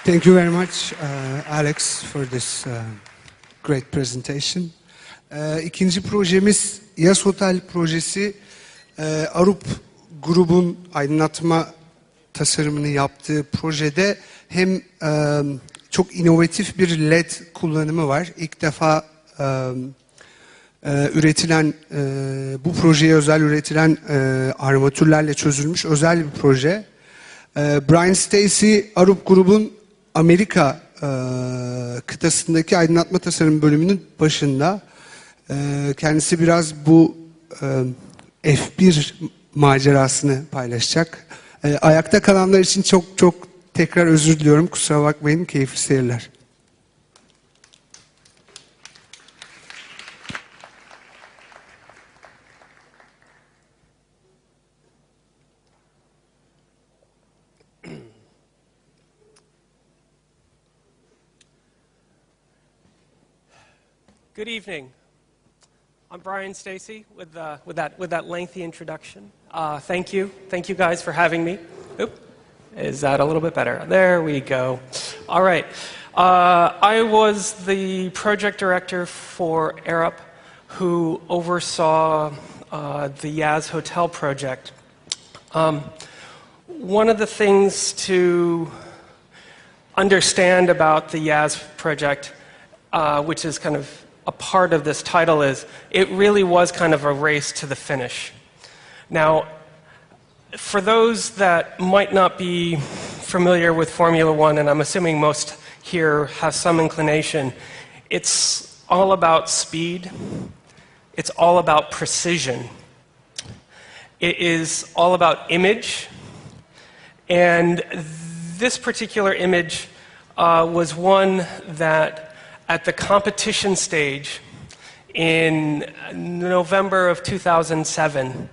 Thank you very much, Alex, for this great presentation. İkinci projemiz YAS Hotel projesi. Arup grubun aydınlatma tasarımını yaptığı projede hem çok inovatif bir LED kullanımı var. İlk defa üretilen, bu projeye özel üretilen armatürlerle çözülmüş özel bir proje. Brian Stacy, Arup grubun Amerika kıtasındaki aydınlatma tasarım bölümünün başında. Kendisi biraz bu F1 macerasını paylaşacak. Ayakta kalanlar için çok tekrar özür diliyorum. Kusura bakmayın. Keyifli seyirler. Good evening. I'm Brian Stacy with that lengthy introduction. Thank you guys for having me. Oop, is that a little bit better? There we go. All right. I was the project director for Arup, who oversaw the YAS Hotel project. One of the things to understand about the YAS project, which is kind of a part of this title, is it really was kind of a race to the finish. Now, for those that might not be familiar with Formula One, and I'm assuming most here have some inclination, it's all about speed. It's all about precision. It is all about image. And this particular image was one that at the competition stage in November of 2007,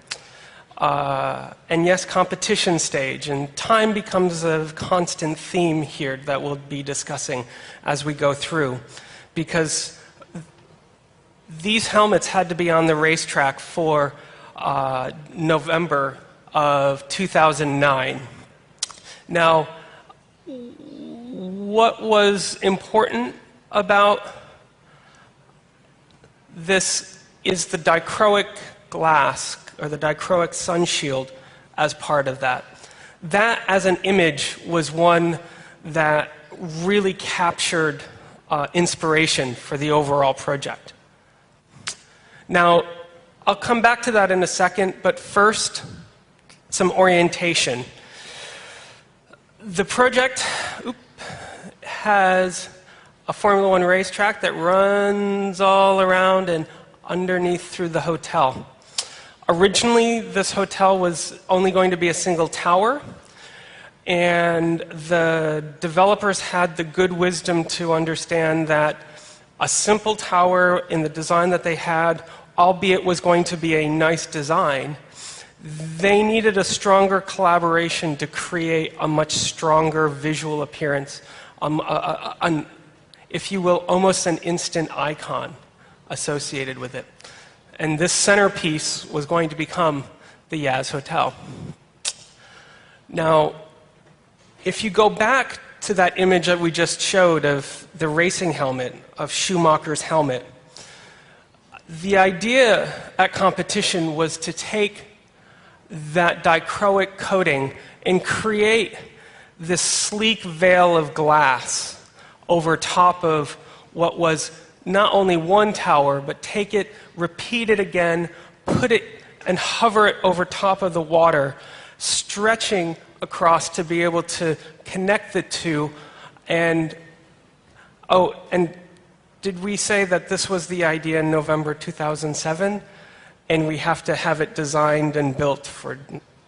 and yes, competition stage, and time becomes a constant theme here that we'll be discussing as we go through, because these helmets had to be on the racetrack for November of 2009. Now, what was important about this is the dichroic glass, or the dichroic sun shield, as part of that. That, as an image, was one that really captured inspiration for the overall project. Now, I'll come back to that in a second, but first, some orientation. The project has a Formula One racetrack that runs all around and underneath through the hotel. Originally, this hotel was only going to be a single tower, and the developers had the good wisdom to understand that a simple tower in the design that they had, albeit was going to be a nice design, they needed a stronger collaboration to create a much stronger visual appearance, if you will, almost an instant icon associated with it. And this centerpiece was going to become the YAS Hotel. Now, if you go back to that image that we just showed of the racing helmet, of Schumacher's helmet, the idea at competition was to take that dichroic coating and create this sleek veil of glass over top of what was not only one tower, but take it, repeat it again, put it and hover it over top of the water, stretching across to be able to connect the two. And, oh, and did we say that this was the idea in November 2007? And we have to have it designed and built for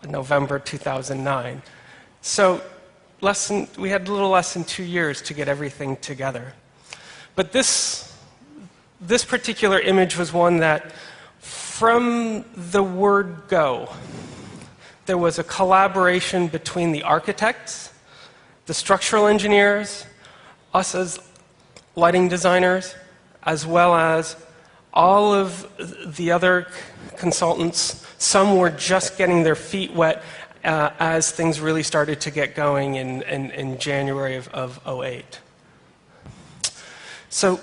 November 2009. So we had a little less than 2 years to get everything together. But this particular image was one that, from the word go, there was a collaboration between the architects, the structural engineers, us as lighting designers, as well as all of the other consultants. Some were just getting their feet wet as things really started to get going in January of '08. So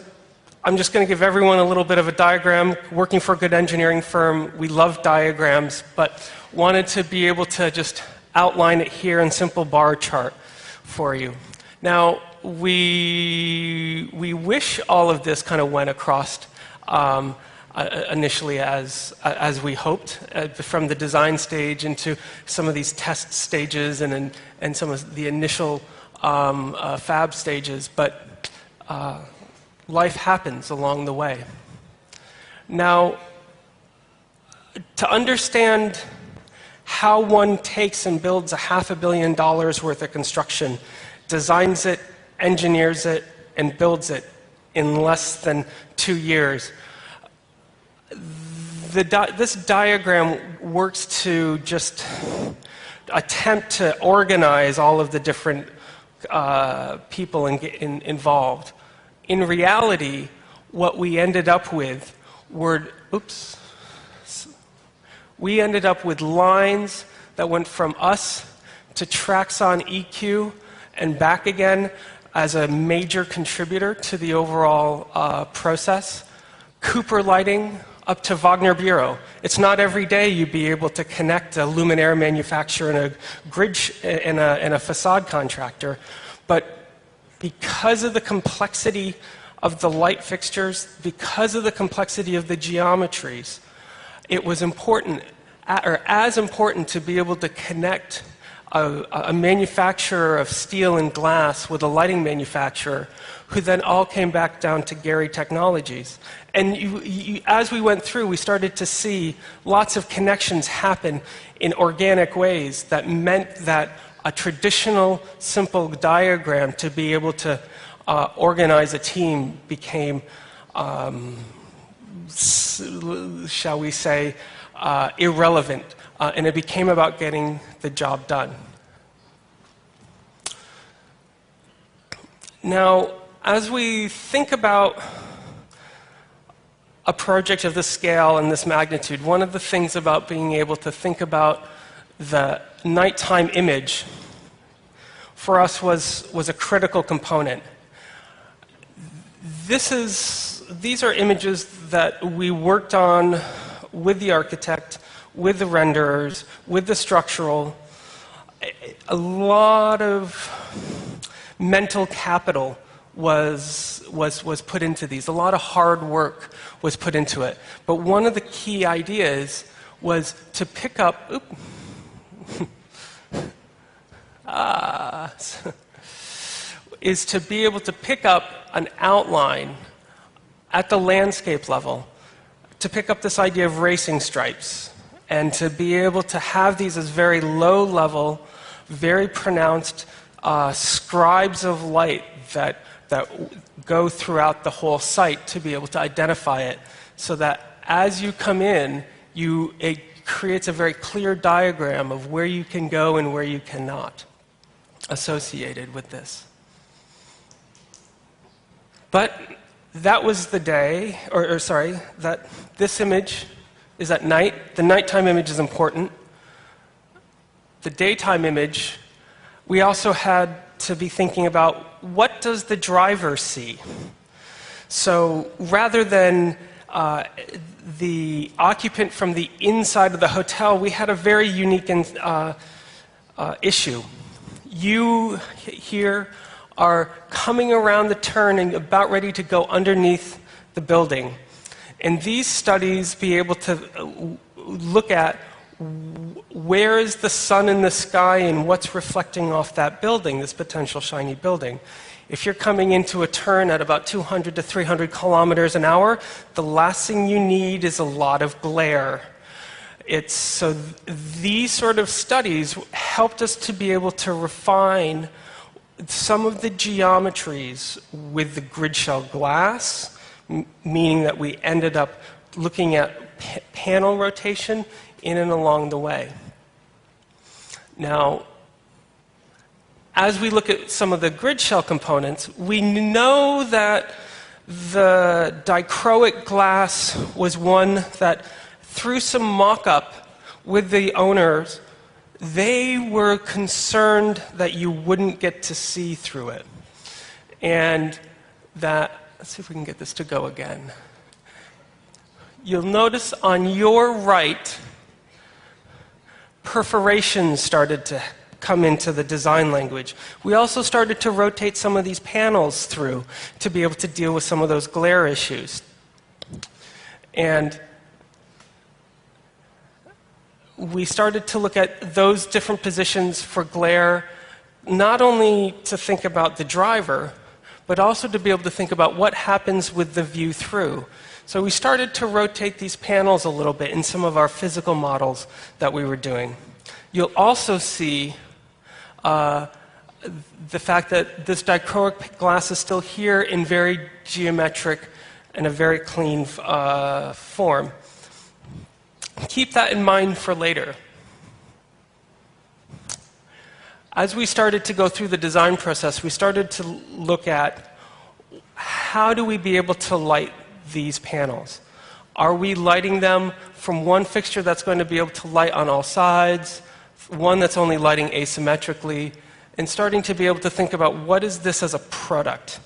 I'm just going to give everyone a little bit of a diagram. Working for a good engineering firm, we love diagrams, but wanted to be able to just outline it here in simple bar chart for you. Now, we wish all of this kind of went across initially as we hoped, from the design stage into some of these test stages and some of the initial fab stages, but life happens along the way. Now, to understand how one takes and builds $500 million worth of construction, designs it, engineers it, and builds it in less than 2 years, this diagram works to just attempt to organize all of the different people involved. In reality, what we ended up with were, we ended up with lines that went from us to Traxon EQ and back again as a major contributor to the overall process. Cooper lighting up to Wagner Bureau. It's not every day you'd be able to connect a luminaire manufacturer and a grid and a facade contractor, but because of the complexity of the light fixtures, because of the complexity of the geometries, it was important, or as important, to be able to connect a manufacturer of steel and glass with a lighting manufacturer, who then all came back down to Gary Technologies. And as we went through, we started to see lots of connections happen in organic ways that meant that a traditional, simple diagram to be able to organize a team became, shall we say, irrelevant. And it became about getting the job done. Now, as we think about a project of this scale and this magnitude, one of the things about being able to think about the nighttime image for us was a critical component. These are images that we worked on with the architect, with the renderers, with the structural. A lot of mental capital was put into these. A lot of hard work was put into it. But one of the key ideas was to pick up, is to be able to pick up an outline at the landscape level, to pick up this idea of racing stripes, and to be able to have these as very low level, very pronounced scribes of light that go throughout the whole site, to be able to identify it, so that as you come in, it creates a very clear diagram of where you can go and where you cannot associated with this. But that was the day, that this image is at night. The nighttime image is important. The daytime image, we also had to be thinking about, what does the driver see? So rather than the occupant from the inside of the hotel, we had a very unique issue. You here are coming around the turn and about ready to go underneath the building. And these studies be able to look at where is the sun in the sky and what's reflecting off that building, this potential shiny building. If you're coming into a turn at about 200 to 300 kilometers an hour, the last thing you need is a lot of glare. So these sort of studies helped us to be able to refine some of the geometries with the grid shell glass, meaning that we ended up looking at panel rotation in and along the way. Now, as we look at some of the grid shell components, we know that the dichroic glass was one that, through some mock-up with the owners, they were concerned that you wouldn't get to see through it. And that, let's see if we can get this to go again. You'll notice on your right, perforations started to come into the design language. We also started to rotate some of these panels through to be able to deal with some of those glare issues. And we started to look at those different positions for glare, not only to think about the driver, but also to be able to think about what happens with the view through. So we started to rotate these panels a little bit in some of our physical models that we were doing. You'll also see the fact that this dichroic glass is still here in very geometric and a very clean form. Keep that in mind for later. As we started to go through the design process, we started to look at how do we be able to light these panels? Are we lighting them from one fixture that's going to be able to light on all sides, one that's only lighting asymmetrically, and starting to be able to think about what is this as a product?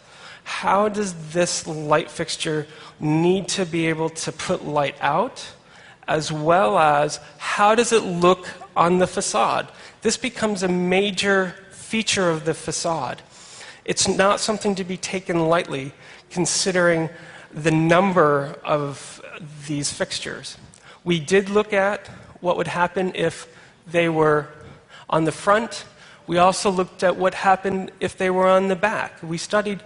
How does this light fixture need to be able to put light out, as well as how does it look on the facade? This becomes a major feature of the facade. It's not something to be taken lightly, considering the number of these fixtures. We did look at what would happen if they were on the front. We also looked at what happened if they were on the back. We studied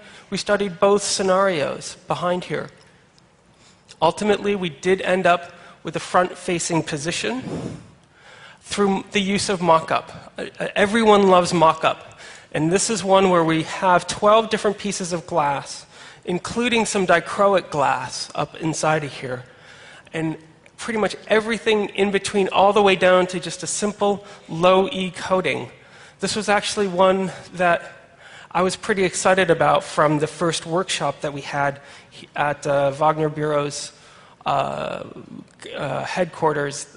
both scenarios behind here. Ultimately, we did end up with a front-facing position through the use of mock-up. Everyone loves mock-up. And this is one where we have 12 different pieces of glass, including some dichroic glass up inside of here. And pretty much everything in between, all the way down to just a simple low-E coating. This was actually one that I was pretty excited about from the first workshop that we had at Wagner Bureau's headquarters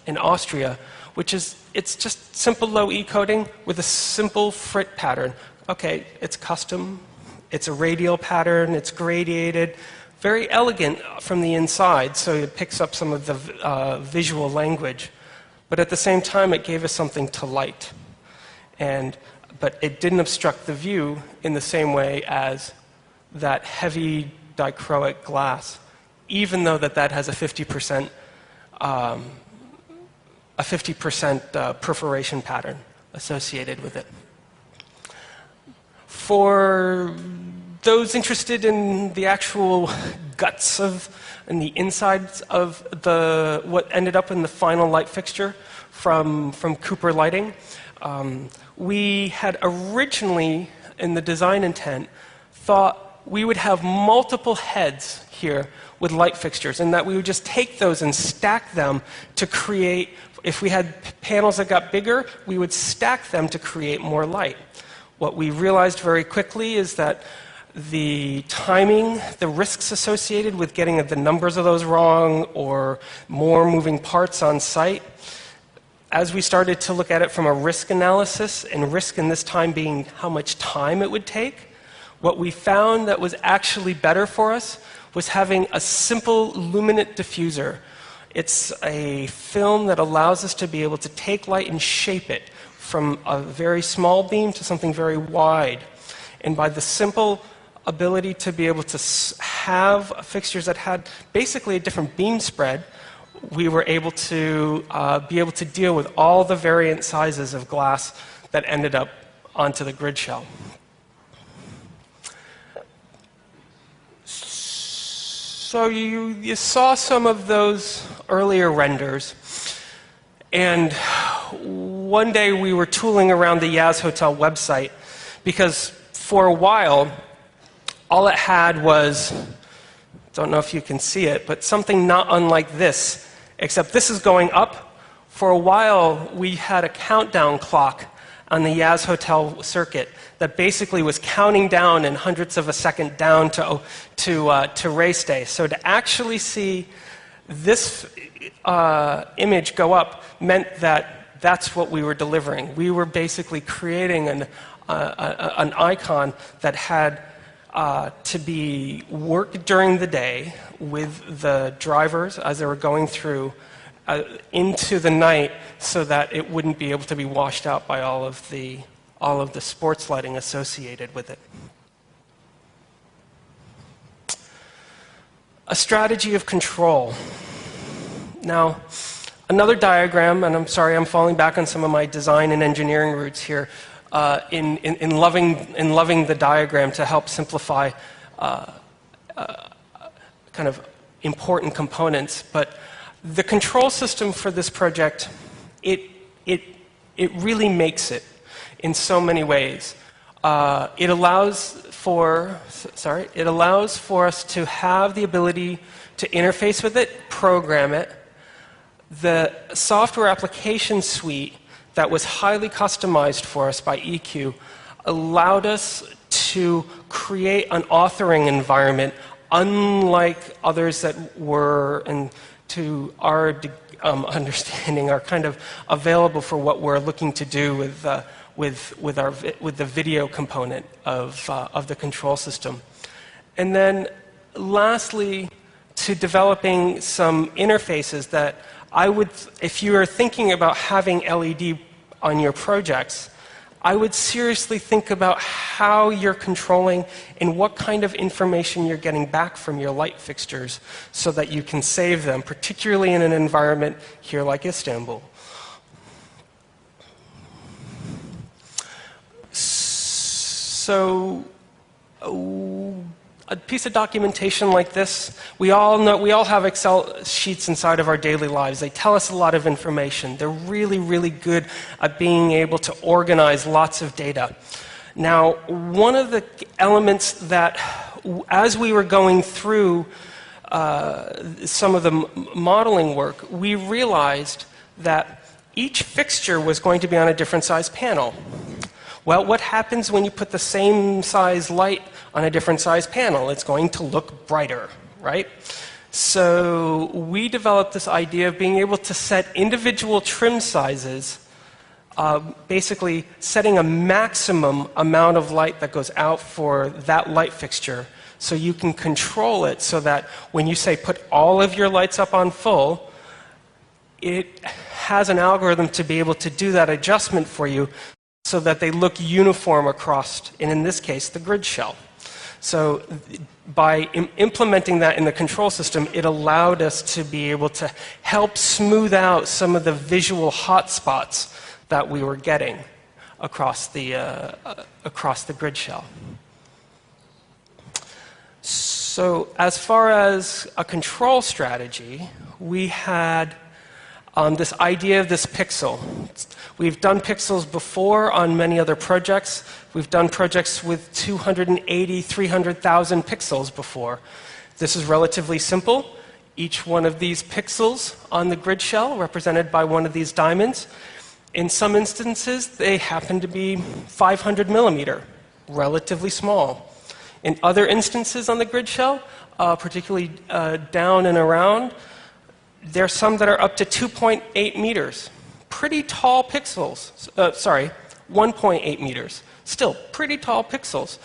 in Austria, which is, it's just simple low-E coating with a simple frit pattern. Okay, it's custom, it's a radial pattern, it's gradiated, very elegant from the inside, so it picks up some of the visual language. But at the same time, it gave us something to light. But it didn't obstruct the view in the same way as that heavy dichroic glass, even though that has a 50% perforation pattern associated with it. For those interested in the actual guts of and the insides of what ended up in the final light fixture from Cooper Lighting, we had originally, in the design intent, thought we would have multiple heads here with light fixtures, and that we would just take those and stack them to create, if we had panels that got bigger, we would stack them to create more light. What we realized very quickly is that the timing, the risks associated with getting the numbers of those wrong or more moving parts on site, as we started to look at it from a risk analysis, and risk in this time being how much time it would take, what we found that was actually better for us was having a simple luminant diffuser. It's a film that allows us to be able to take light and shape it from a very small beam to something very wide. And by the simple ability to be able to have fixtures that had basically a different beam spread, we were able to deal with all the variant sizes of glass that ended up onto the grid shell. So you saw some of those earlier renders, and one day we were tooling around the YAS Hotel website because for a while all it had was, don't know if you can see it, but something not unlike this, except this is going up. For a while we had a countdown clock on the YAS Hotel circuit that basically was counting down in hundredths of a second down to race day. So to actually see this image go up meant that that's what we were delivering. We were basically creating an icon that had to be worked during the day with the drivers as they were going through into the night, so that it wouldn't be able to be washed out by all of the sports lighting associated with it. A strategy of control. Now, another diagram, and I'm sorry, I'm falling back on some of my design and engineering roots here, in loving the diagram to help simplify kind of important components. But the control system for this project, it really makes it in so many ways. It allows for us to have the ability to interface with it, program it. The software application suite that was highly customized for us by EQ allowed us to create an authoring environment unlike others that were, and to our understanding, are kind of available for what we're looking to do with the video component of the control system. And then lastly, to developing some interfaces that I would, if you are thinking about having LED on your projects, I would seriously think about how you're controlling and what kind of information you're getting back from your light fixtures so that you can save them, particularly in an environment here like Istanbul. So, a piece of documentation like this, we all have Excel sheets inside of our daily lives. They tell us a lot of information. They're really, really good at being able to organize lots of data. Now, one of the elements that, as we were going through some of the modeling work, we realized that each fixture was going to be on a different size panel. Well, what happens when you put the same size light on a different size panel? It's going to look brighter, right? So we developed this idea of being able to set individual trim sizes, basically setting a maximum amount of light that goes out for that light fixture, so you can control it so that when you say put all of your lights up on full, it has an algorithm to be able to do that adjustment for you so that they look uniform across, and in this case, the grid shell. So by implementing that in the control system, it allowed us to be able to help smooth out some of the visual hotspots that we were getting across the grid shell. So as far as a control strategy, we had this idea of this pixel. We've done pixels before on many other projects. We've done projects with 280, 300,000 pixels before. This is relatively simple. Each one of these pixels on the grid shell represented by one of these diamonds. In some instances, they happen to be 500 millimeter, relatively small. In other instances on the grid shell, particularly down and around, there's some that are up to 2.8 meters. Pretty tall pixels. 1.8 meters. Still, pretty tall pixels.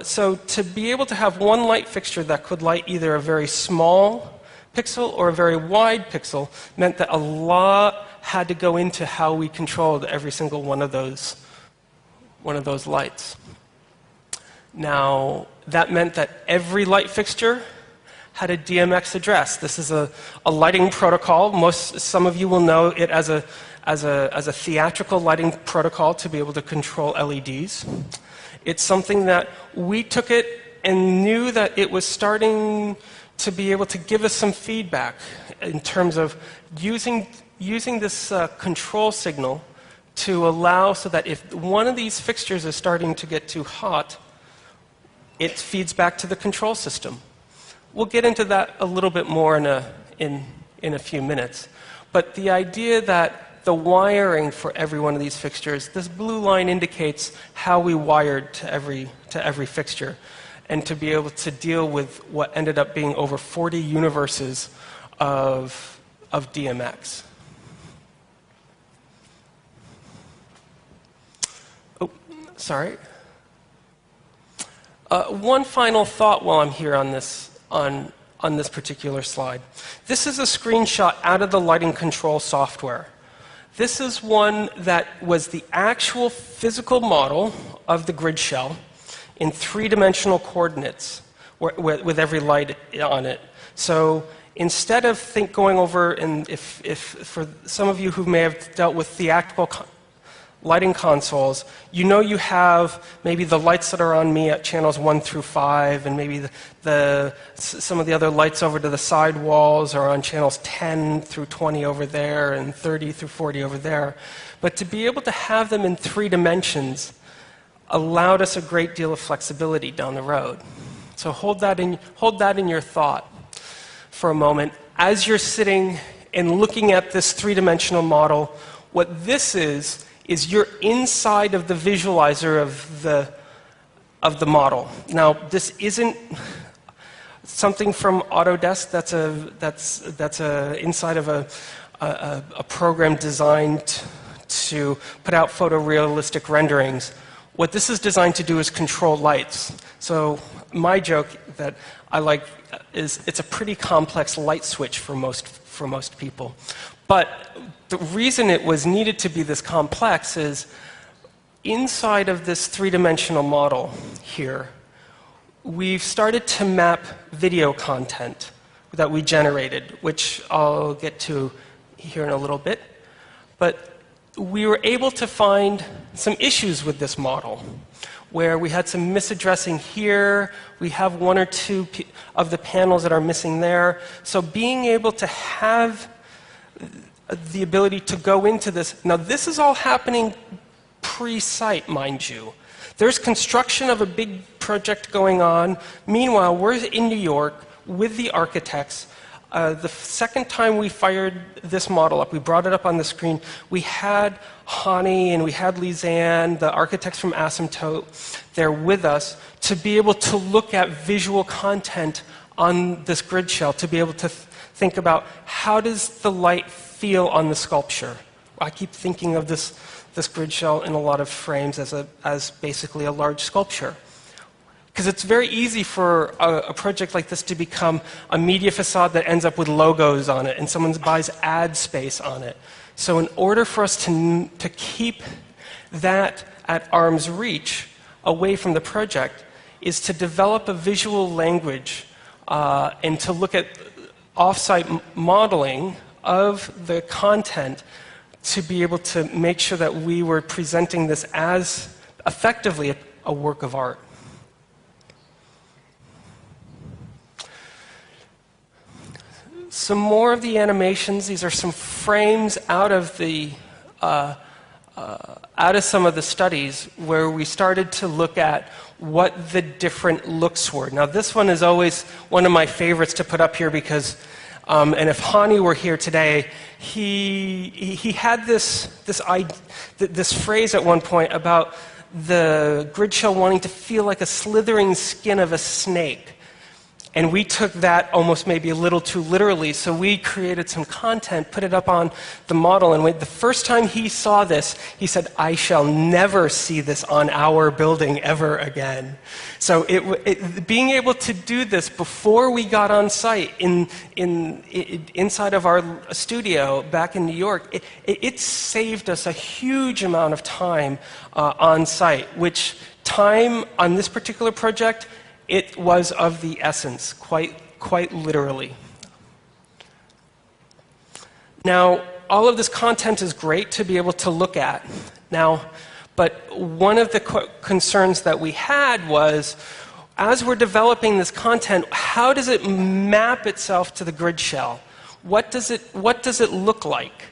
So to be able to have one light fixture that could light either a very small pixel or a very wide pixel meant that a lot had to go into how we controlled every single one of those lights. Now, that meant that every light fixture had a DMX address. This is a lighting protocol. Some of you will know it as a theatrical lighting protocol to be able to control LEDs. It's something that we took it and knew that it was starting to be able to give us some feedback in terms of using this control signal to allow so that if one of these fixtures is starting to get too hot, it feeds back to the control system. We'll get into that a little bit more in a few minutes. But the idea that the wiring for every one of these fixtures, this blue line indicates how we wired to every fixture, and to be able to deal with what ended up being over 40 universes of DMX. sorry. One final thought while I'm here on this particular slide. This is a screenshot out of the lighting control software. This is one that was the actual physical model of the grid shell in three-dimensional coordinates with every light on it. So instead of going over, and if for some of you who may have dealt with theatrical lighting consoles, you know you have maybe the lights that are on me at channels 1 through 5, and maybe some of the other lights over to the side walls are on channels 10 through 20 over there, and 30 through 40 over there. But to be able to have them in 3 dimensions allowed us a great deal of flexibility down the road. So hold that in your thought for a moment. As you're sitting and looking at this 3-dimensional model, what this is you're inside of the visualizer of the model. Now, this isn't something from Autodesk. That's inside of a program designed to put out photorealistic renderings. What this is designed to do is control lights. So my joke that I like is it's a pretty complex light switch for most people. But the reason it was needed to be this complex is inside of this 3-dimensional model here, we've started to map video content that we generated, which I'll get to here in a little bit. But we were able to find some issues with this model, where we had some misaddressing here. We have 1 or 2 of the panels that are missing there. So being able to have the ability to go into this. Now, this is all happening pre-site, mind you. There's construction of a big project going on. Meanwhile, we're in New York with the architects. The second time we fired this model up, we brought it up on the screen, we had Hani and we had Lizanne, the architects from Asymptote, there with us to be able to look at visual content on this grid shell, to be able to think about how does the light feel on the sculpture. I keep thinking of this grid shell in a lot of frames as basically a large sculpture. Because it's very easy for a project like this to become a media facade that ends up with logos on it and someone buys ad space on it. So in order for us to keep that at arm's reach away from the project is to develop a visual language and to look at off-site modeling of the content to be able to make sure that we were presenting this as effectively a work of art. Some more of the animations. These are some frames out of some of the studies where we started to look at what the different looks were. Now, this one is always one of my favorites to put up here because, and if Hani were here today, he had this phrase at one point about the grid shell wanting to feel like a slithering skin of a snake. And we took that almost maybe a little too literally, so we created some content, put it up on the model, and the first time he saw this, he said, "I shall never see this on our building ever again." So being able to do this before we got on site inside of our studio back in New York, it saved us a huge amount of time on site, which time on this particular project, it was of the essence, quite literally. Now, all of this content is great to be able to look at. Now, but one of the concerns that we had was, as we're developing this content, how does it map itself to the grid shell? What does it look like?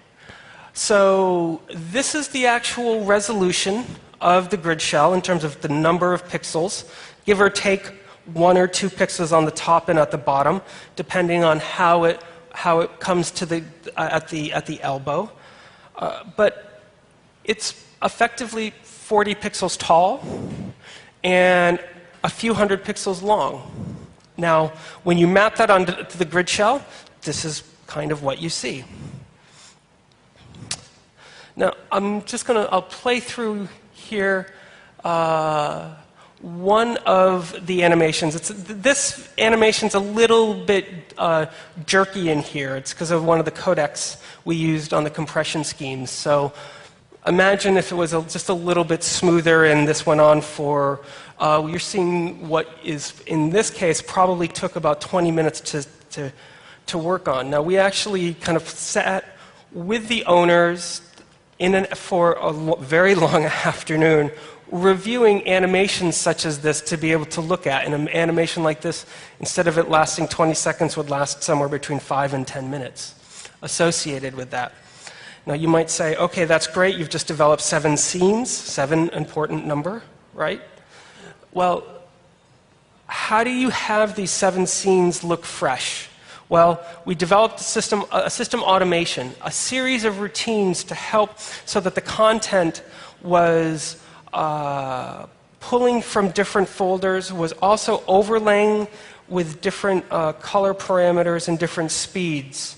So this is the actual resolution of the grid shell in terms of the number of pixels, give or take 1 or 2 pixels on the top and at the bottom, depending on how it comes to at the elbow. But it's effectively 40 pixels tall and a few hundred pixels long. Now, when you map that onto the grid shell, this is kind of what you see. Now, I'll play through here one of the animations. This animation's a little bit jerky in here. It's because of one of the codecs we used on the compression schemes. So imagine if it was just a little bit smoother and this went on for, you're seeing what is, in this case, probably took about 20 minutes to work on. Now, we actually kind of sat with the owners for a very long afternoon reviewing animations such as this to be able to look at. And an animation like this, instead of it lasting 20 seconds, would last somewhere between 5 and 10 minutes associated with that. Now, you might say, okay, that's great. You've just developed 7 scenes, 7 important number, right? Well, how do you have these 7 scenes look fresh? Well, we developed a system automation, a series of routines to help so that the content was pulling from different folders, was also overlaying with different color parameters and different speeds.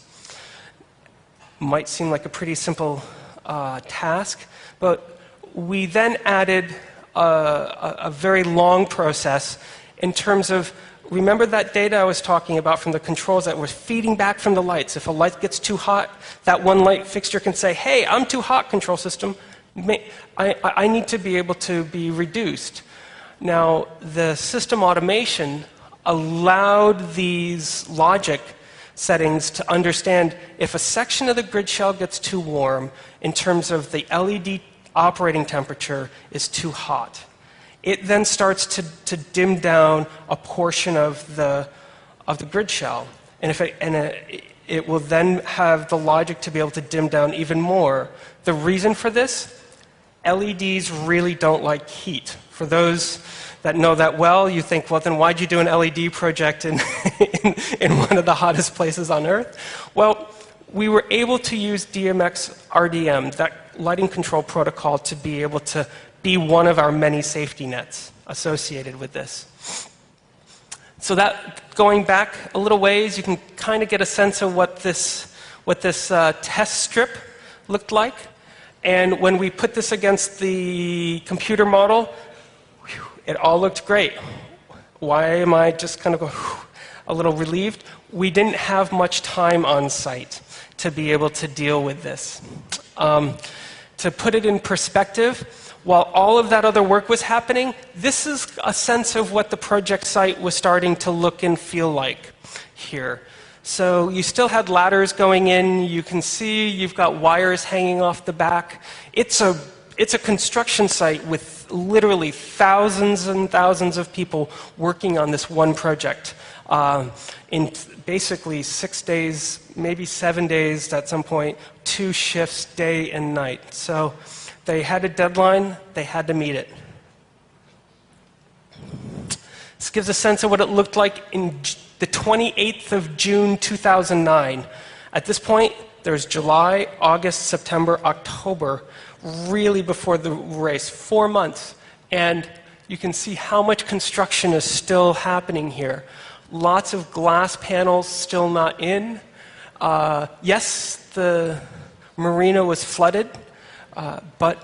Might seem like a pretty simple task, but we then added a very long process in terms of, remember that data I was talking about from the controls that was feeding back from the lights. If a light gets too hot, that one light fixture can say, hey, I'm too hot, control system. I need to be able to be reduced. Now, the system automation allowed these logic settings to understand if a section of the grid shell gets too warm in terms of the LED operating temperature is too hot. It then starts to dim down a portion of the grid shell. And it will then have the logic to be able to dim down even more. The reason for this? LEDs really don't like heat. For those that know that well, you think, well, then why'd you do an LED project in one of the hottest places on Earth? Well, we were able to use DMX RDM, that lighting control protocol, to be able to be one of our many safety nets associated with this. So that, going back a little ways, you can kind of get a sense of what this test strip looked like. And when we put this against the computer model, it all looked great. Why am I just kind of a little relieved? We didn't have much time on site to be able to deal with this. To put it in perspective, while all of that other work was happening, this is a sense of what the project site was starting to look and feel like here. So you still had ladders going in. You can see you've got wires hanging off the back. It's a construction site with literally thousands and thousands of people working on this one project in basically 6 days, maybe 7 days at some point, 2 shifts, day and night. So they had a deadline. They had to meet it. This gives a sense of what it looked like in the 28th of June, 2009. At this point, there's July, August, September, October, really before the race, 4 months. And you can see how much construction is still happening here. Lots of glass panels still not in. Yes, the marina was flooded, but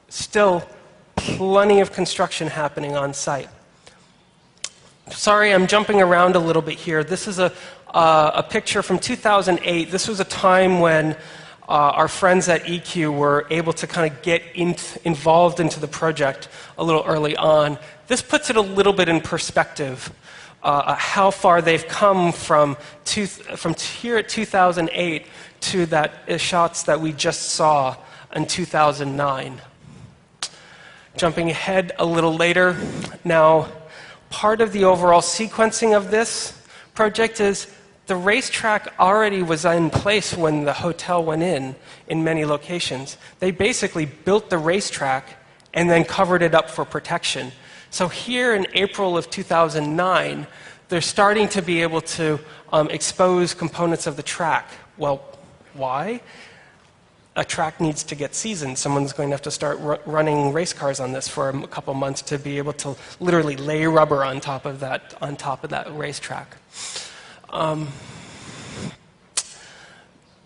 still plenty of construction happening on site. Sorry, I'm jumping around a little bit here. This is a picture from 2008. This was a time when our friends at EQ were able to kind of get involved into the project a little early on. This puts it a little bit in perspective, how far they've come from here at 2008 to that shots that we just saw in 2009. Jumping ahead a little later, now, part of the overall sequencing of this project is the racetrack already was in place when the hotel went in many locations. They basically built the racetrack and then covered it up for protection. So here in April of 2009, they're starting to be able to expose components of the track. Well, why? A track needs to get seasoned. Someone's going to have to start running race cars on this for a couple months to be able to literally lay rubber on top of that racetrack.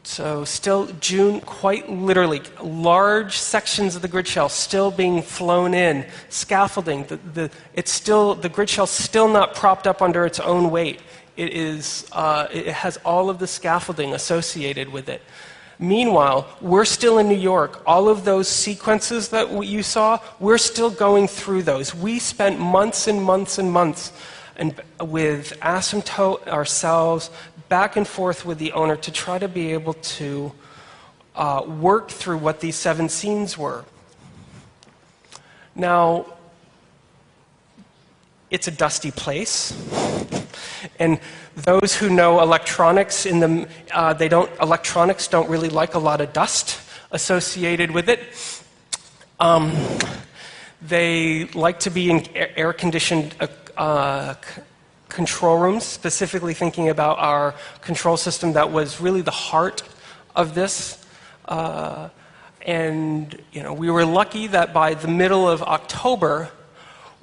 So So still June, quite literally, large sections of the grid shell still being flown in, scaffolding. The grid shell's still not propped up under its own weight. It has all of the scaffolding associated with it. Meanwhile, we're still in New York. All of those sequences that you saw, we're still going through those. We spent months and months and months with Asymptote ourselves, back and forth with the owner to try to be able to work through what these 7 scenes were. Now, it's a dusty place, and those who know electronics electronics don't really like a lot of dust associated with it. They like to be in air-conditioned control rooms, specifically thinking about our control system that was really the heart of this. And we were lucky that by the middle of October,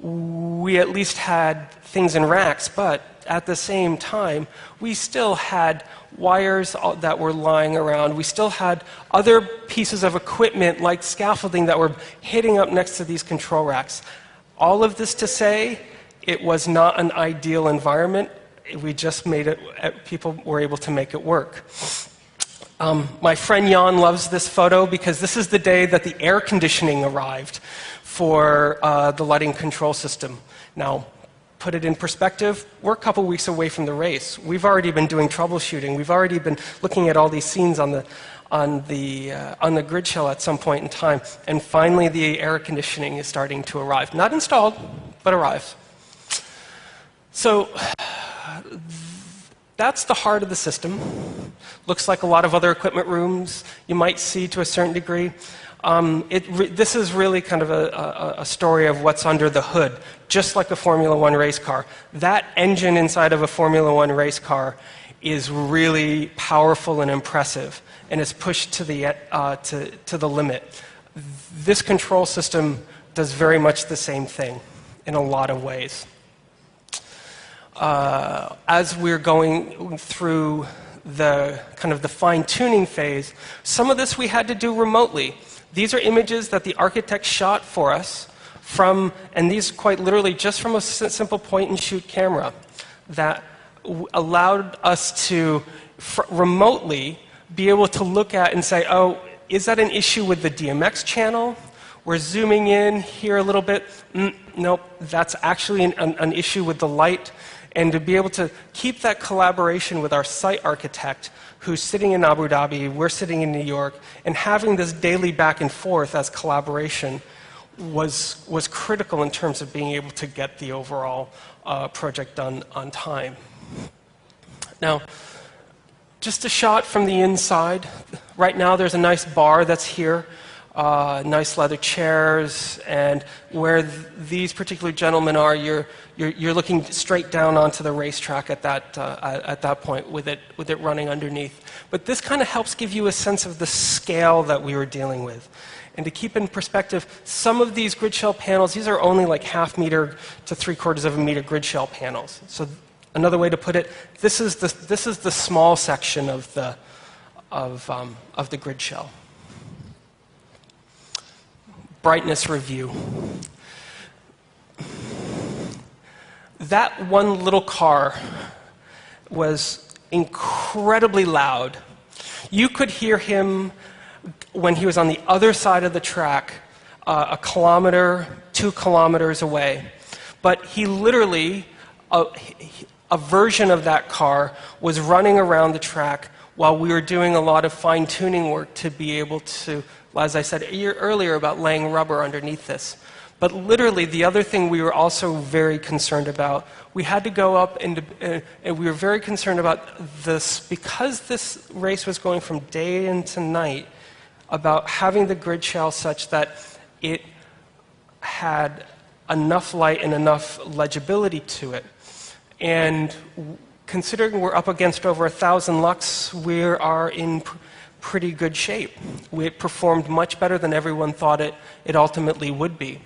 we at least had things in racks, but at the same time, we still had wires that were lying around. We still had other pieces of equipment like scaffolding that were hitting up next to these control racks. All of this to say, it was not an ideal environment. We just made it, people were able to make it work. My friend Jan loves this photo because this is the day that the air conditioning arrived for the lighting control system. Now, put it in perspective, we're a couple weeks away from the race. We've already been doing troubleshooting. We've already been looking at all these scenes on the grid shell at some point in time. And finally, the air conditioning is starting to arrive. Not installed, but arrives. So that's the heart of the system. Looks like a lot of other equipment rooms you might see to a certain degree. This is really kind of a story of what's under the hood, just like a Formula One race car. That engine inside of a Formula One race car is really powerful and impressive, and it's pushed to the limit. This control system does very much the same thing in a lot of ways. As we're going through the kind of the fine-tuning phase, some of this we had to do remotely. These are images that the architect shot for us from, and these quite literally just from a simple point-and-shoot camera that allowed us to remotely be able to look at and say, oh, is that an issue with the DMX channel? We're zooming in here a little bit. Nope, that's actually an issue with the light. And to be able to keep that collaboration with our site architect, who's sitting in Abu Dhabi, we're sitting in New York, and having this daily back and forth as collaboration was critical in terms of being able to get the overall project done on time. Now, just a shot from the inside. Right now there's a nice bar that's here. Nice leather chairs, and where these particular gentlemen are, you're looking straight down onto the racetrack at that point with it running underneath. But this kind of helps give you a sense of the scale that we were dealing with. And to keep in perspective, some of these grid shell panels, these are only like 1/2 meter to 3/4 of a meter grid shell panels. So another way to put it, this is the small section of the grid shell. Brightness review. That one little car was incredibly loud. You could hear him when he was on the other side of the track, 1 kilometer, 2 kilometers away. But he literally, a version of that car was running around the track while we were doing a lot of fine-tuning work to be able to, as I said earlier about laying rubber underneath this. But literally, the other thing we were also very concerned about, we had to go up and we were very concerned about this, because this race was going from day into night, about having the grid shell such that it had enough light and enough legibility to it. And considering we're up against over 1,000 lux, we are in pretty good shape. It performed much better than everyone thought it ultimately would be.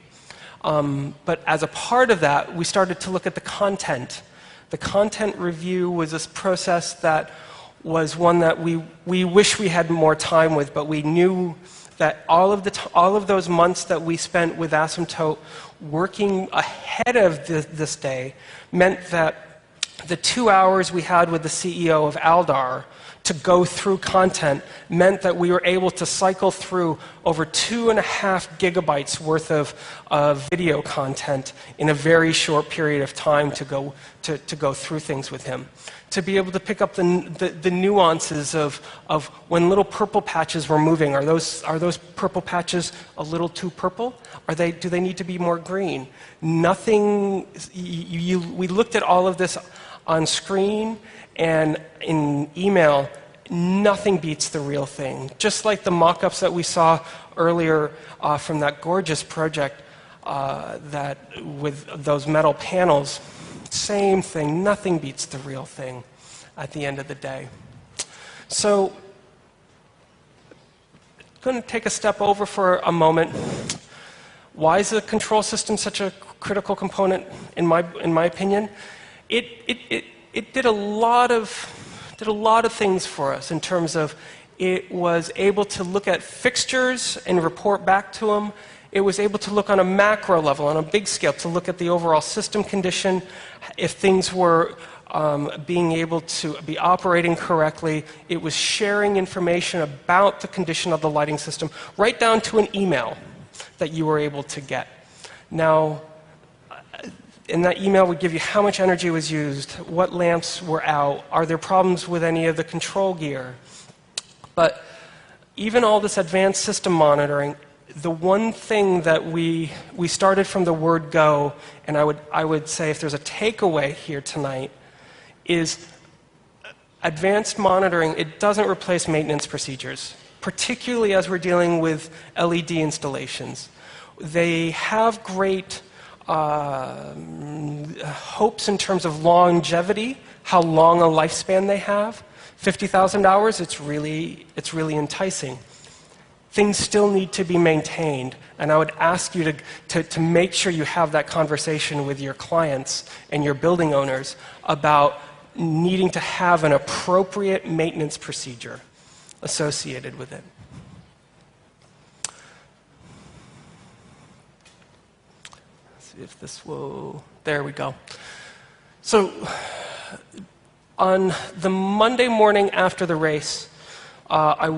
But as a part of that, we started to look at the content. The content review was this process that was one that we wish we had more time with, but we knew that all of those months that we spent with Asymptote working ahead of this day meant that the 2 hours we had with the CEO of Aldar to go through content meant that we were able to cycle through over 2.5 gigabytes worth of video content in a very short period of time to go through things with him. To be able to pick up the nuances of when little purple patches were moving. Are those purple patches a little too purple? Do they need to be more green? Nothing. We looked at all of this on screen and in email. Nothing beats the real thing. Just like the mock-ups that we saw earlier from that gorgeous project that with those metal panels. Same thing, nothing beats the real thing at the end of the day. So, I'm going to take a step over for a moment. Why is the control system such a critical component, in my opinion? It did a lot of things for us in terms of it was able to look at fixtures and report back to them. It was able to look on a macro level, on a big scale, to look at the overall system condition, if things were being able to be operating correctly. It was sharing information about the condition of the lighting system, right down to an email that you were able to get. Now, in that email would give you how much energy was used, what lamps were out, are there problems with any of the control gear. But even all this advanced system monitoring, the one thing that we started from the word go, and I would say if there's a takeaway here tonight, is advanced monitoring, it doesn't replace maintenance procedures, particularly as we're dealing with LED installations. They have great hopes in terms of longevity, how long a lifespan they have. 50,000 hours, it's really enticing. Things still need to be maintained, and I would ask you to make sure you have that conversation with your clients and your building owners about needing to have an appropriate maintenance procedure associated with it. Let's see if this will, there we go. So, on the Monday morning after the race, I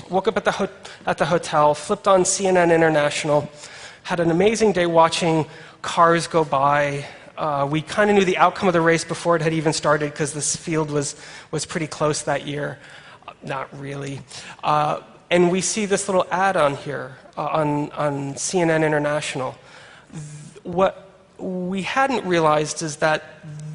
woke up at the hotel, flipped on CNN International, had an amazing day watching cars go by. We kind of knew the outcome of the race before it had even started because this field was pretty close that year. Not really. And we see this little ad on here on CNN International. What we hadn't realized is that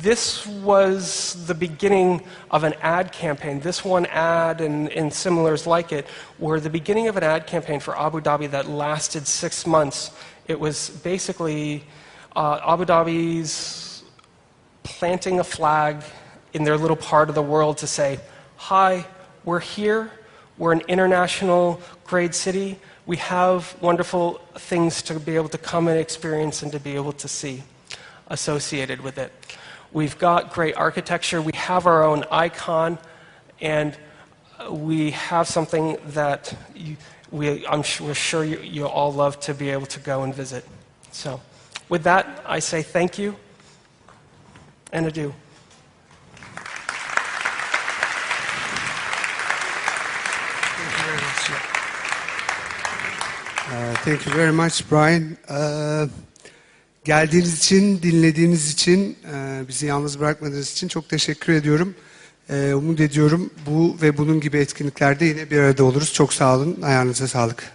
this was the beginning of an ad campaign. This one ad and similars like it were the beginning of an ad campaign for Abu Dhabi that lasted 6 months. It was basically Abu Dhabi's planting a flag in their little part of the world to say, hi, we're here, we're an international grade city, we have wonderful things to be able to come and experience and to be able to see associated with it. We've got great architecture, we have our own icon, and we have something that we're sure you'll all love to be able to go and visit. So, with that, I say thank you and adieu. Thank you very much, Brian. Geldiğiniz için, dinlediğiniz için, bizi yalnız bırakmadığınız için çok teşekkür ediyorum. Umut ediyorum bu ve bunun gibi etkinliklerde yine bir arada oluruz. Çok sağ olun, ayağınıza sağlık.